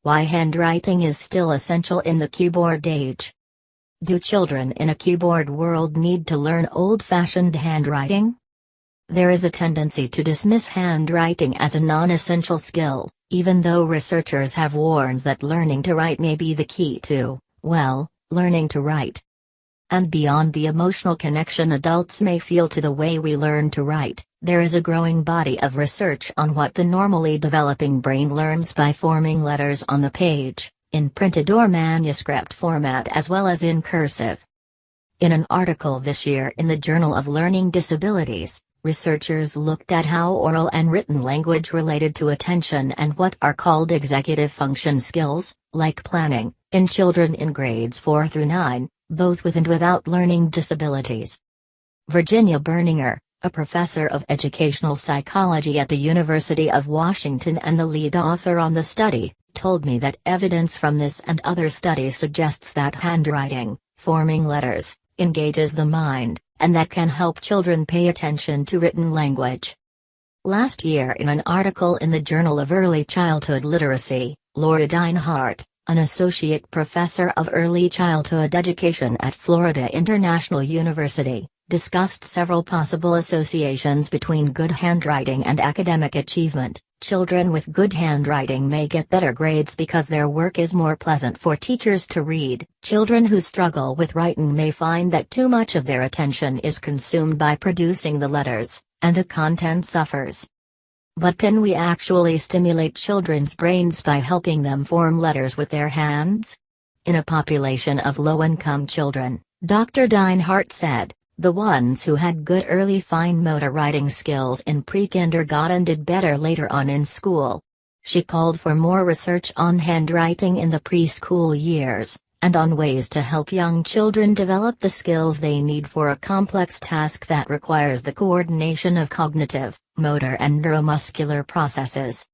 Why handwriting is still essential in the keyboard age. Do children in a keyboard world need to learn old-fashioned handwriting? There is a tendency to dismiss handwriting as a non-essential skill, even though researchers have warned that learning to write may be the key to, well, learning to write. And beyond the emotional connection adults may feel to the way we learn to write, there is a growing body of research on what the normally developing brain learns by forming letters on the page, in printed or manuscript format as well as in cursive. In an article this year in the Journal of Learning Disabilities, researchers looked at how oral and written language related to attention and what are called executive function skills, like planning, in children in grades 4 through 9, both with and without learning disabilities. Virginia Berninger, a professor of educational psychology at the University of Washington and the lead author on the study, told me that evidence from this and other studies suggests that handwriting, forming letters, engages the mind, and that can help children pay attention to written language. Last year in an article in the Journal of Early Childhood Literacy, Laura Deinhardt, an associate professor of early childhood education at Florida International University, discussed several possible associations between good handwriting and academic achievement. Children with good handwriting may get better grades because their work is more pleasant for teachers to read. Children who struggle with writing may find that too much of their attention is consumed by producing the letters, and the content suffers. But can we actually stimulate children's brains by helping them form letters with their hands? In a population of low-income children, Dr. Deinhardt said, the ones who had good early fine motor writing skills in pre-kindergarten did better later on in school. She called for more research on handwriting in the preschool years, and on ways to help young children develop the skills they need for a complex task that requires the coordination of cognitive, motor and neuromuscular processes.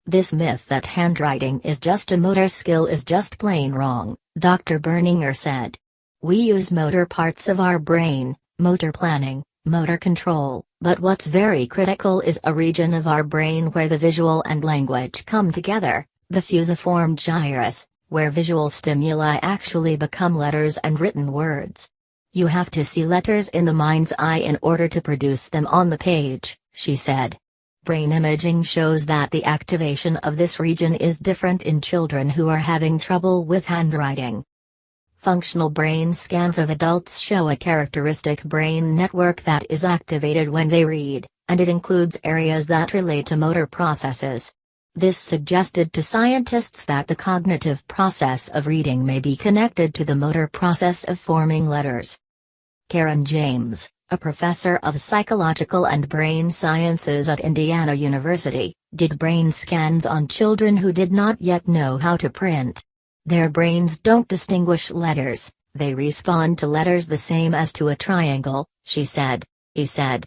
This myth that handwriting is just a motor skill is just plain wrong, Dr. Berninger said. We use motor parts of our brain, motor planning, motor control, but what's very critical is a region of our brain where the visual and language come together, the fusiform gyrus, where visual stimuli actually become letters and written words. You have to see letters in the mind's eye in order to produce them on the page, she said. Brain imaging shows that the activation of this region is different in children who are having trouble with handwriting. Functional brain scans of adults show a characteristic brain network that is activated when they read, and it includes areas that relate to motor processes. This suggested to scientists that the cognitive process of reading may be connected to the motor process of forming letters. Karen James, a professor of psychological and brain sciences at Indiana University, did brain scans on children who did not yet know how to print. Their brains don't distinguish letters, they respond to letters the same as to a triangle, she said. He said,